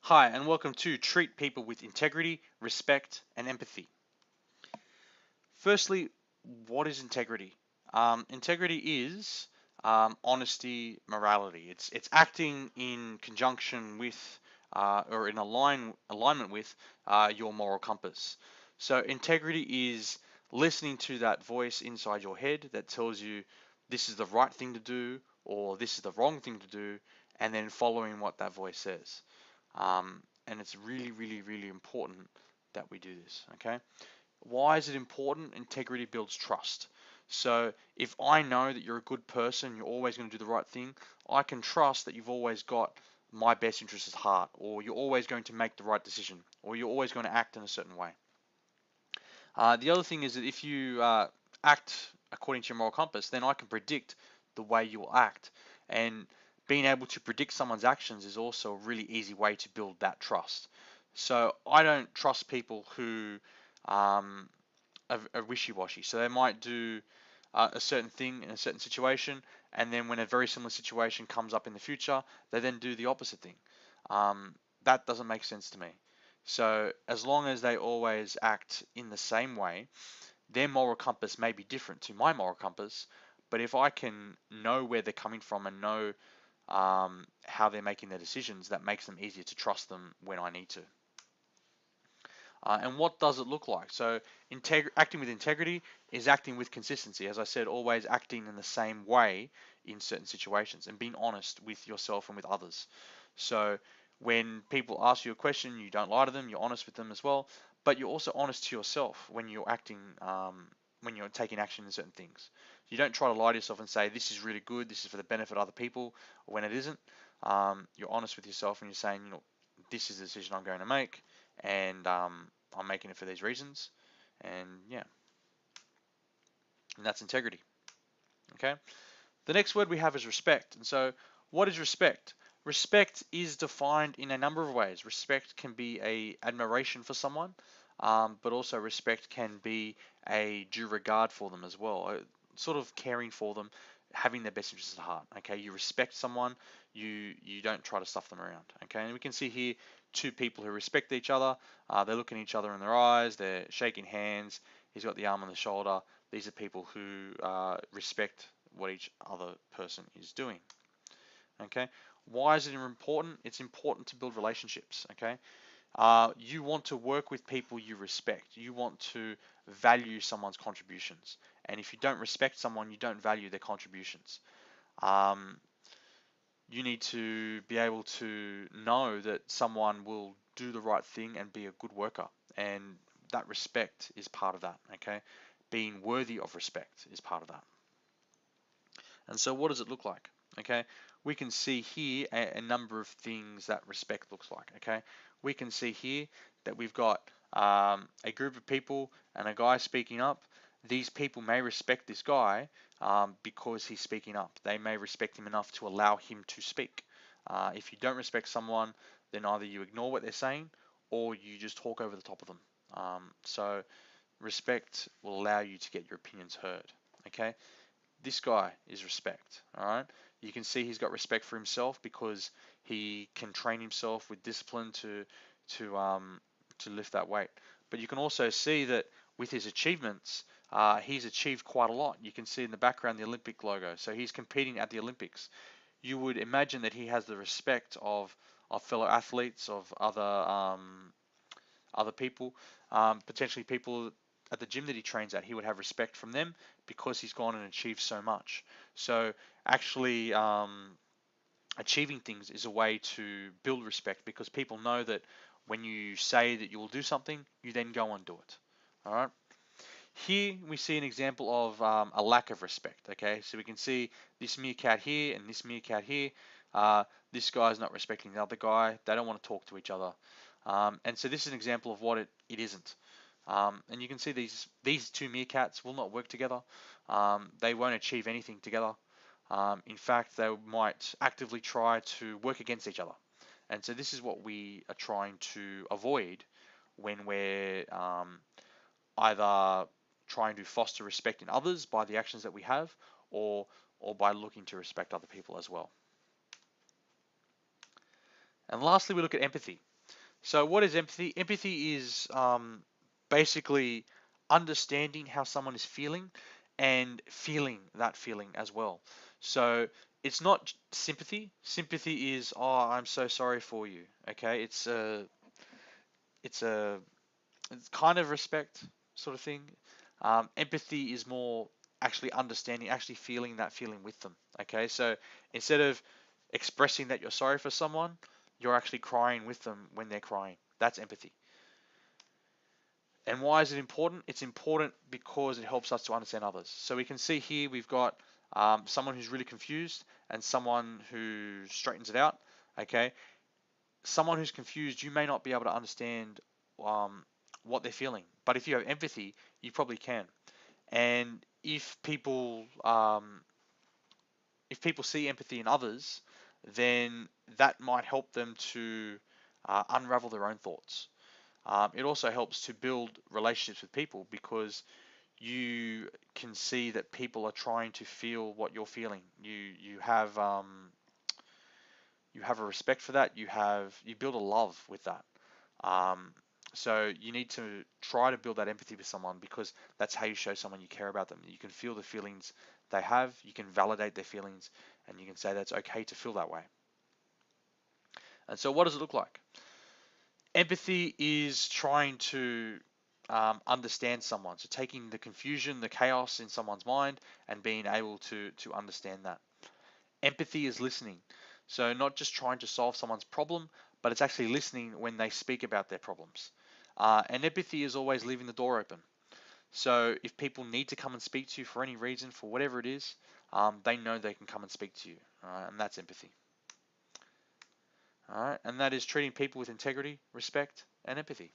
Hi, and welcome to Treat People with Integrity, Respect, and Empathy. Firstly, what is integrity? Integrity is honesty, morality. It's acting in conjunction with or in alignment with your moral compass. So integrity is listening to that voice inside your head that tells you this is the right thing to do or this is the wrong thing to do, and then following what that voice says. And it's really, really, really important that we do this. Okay. Why is it important? Integrity builds trust. So if I know that you're a good person, you're always going to do the right thing, I can trust that you've always got my best interest at heart, or you're always going to make the right decision, or you're always going to act in a certain way. The other thing is that if you act according to your moral compass, then I can predict the way you will act. And being able to predict someone's actions is also a really easy way to build that trust. So I don't trust people who um, are wishy-washy. So they might do a certain thing in a certain situation, and then when a very similar situation comes up in the future, they then do the opposite thing. That doesn't make sense to me. So as long as they always act in the same way, their moral compass may be different to my moral compass, but if I can know where they're coming from and know how they're making their decisions, that makes them easier to trust them when I need to. And what does it look like? So acting with integrity is acting with consistency. As I said, always acting in the same way in certain situations and being honest with yourself and with others. So when people ask you a question, you don't lie to them, you're honest with them as well, but you're also honest to yourself when you're acting, when you're taking action in certain things. You don't try to lie to yourself and say, this is really good, this is for the benefit of other people, when it isn't. You're honest with yourself and you're saying, this is the decision I'm going to make, and I'm making it for these reasons, and yeah, and that's integrity. Okay. The next word we have is respect, and so what is respect? Respect is defined in a number of ways. Respect can be a admiration for someone, but also respect can be a due regard for them as well, sort of caring for them, having their best interests at heart. Okay, you respect someone, you don't try to stuff them around. Okay, and we can see here two people who respect each other. They're looking each other in their eyes. They're shaking hands. He's got the arm on the shoulder. These are people who respect what each other person is doing. Okay, why is it important? It's important to build relationships. Okay, you want to work with people you respect. You want to value someone's contributions. And if you don't respect someone, you don't value their contributions. Um, you need to be able to know that someone will do the right thing and be a good worker. And that respect is part of that. Okay, being worthy of respect is part of that. And so what does it look like? Okay, we can see here a number of things that respect looks like. Okay, we can see here that we've got a group of people and a guy speaking up. These people may respect this guy because he's speaking up. They may respect him enough to allow him to speak. If you don't respect someone, then either you ignore what they're saying or you just talk over the top of them. So respect will allow you to get your opinions heard. Okay, this guy is respect. All right, you can see he's got respect for himself because he can train himself with discipline to lift that weight. But you can also see that with his achievements, he's achieved quite a lot. You can see in the background the Olympic logo, so he's competing at the Olympics. You would imagine that he has the respect of fellow athletes, of other people, potentially people at the gym that he trains at. He would have respect from them because he's gone and achieved so much. So actually, achieving things is a way to build respect because people know that when you say that you will do something, you then go and do it. All right. Here we see an example of a lack of respect. Okay, so we can see this meerkat here and this meerkat here. This guy's not respecting the other guy. They don't want to talk to each other. And so this is an example of what it isn't. And you can see these two meerkats will not work together. They won't achieve anything together. In fact, they might actively try to work against each other. And so this is what we are trying to avoid when we're either trying to foster respect in others by the actions that we have, or by looking to respect other people as well. And lastly, we look at empathy. So what is empathy? Empathy is basically understanding how someone is feeling and feeling that feeling as well. So it's not sympathy. Sympathy is, oh, I'm so sorry for you. Okay, it's a it's kind of respect sort of thing. Empathy is more actually understanding, actually feeling that feeling with them. Okay, so instead of expressing that you're sorry for someone, you're actually crying with them when they're crying. That's empathy. And why is it important? It's important because it helps us to understand others. So we can see here we've got someone who's really confused and someone who straightens it out. Okay, someone who's confused, you may not be able to understand um, what they're feeling, but if you have empathy, you probably can. And if people see empathy in others, then that might help them to unravel their own thoughts. It also helps to build relationships with people because you can see that people are trying to feel what you're feeling. You have a respect for that. You build a love with that. Um, so you need to try to build that empathy with someone because that's how you show someone you care about them. You can feel the feelings they have. You can validate their feelings, and you can say that's okay to feel that way. And so, what does it look like? Empathy is trying to understand someone. So taking the confusion, the chaos in someone's mind, and being able to understand that. Empathy is listening. So not just trying to solve someone's problem, but it's actually listening when they speak about their problems. And empathy is always leaving the door open. So if people need to come and speak to you for any reason, for whatever it is, they know they can come and speak to you. And that's empathy. All right, and that is treating people with integrity, respect, and empathy.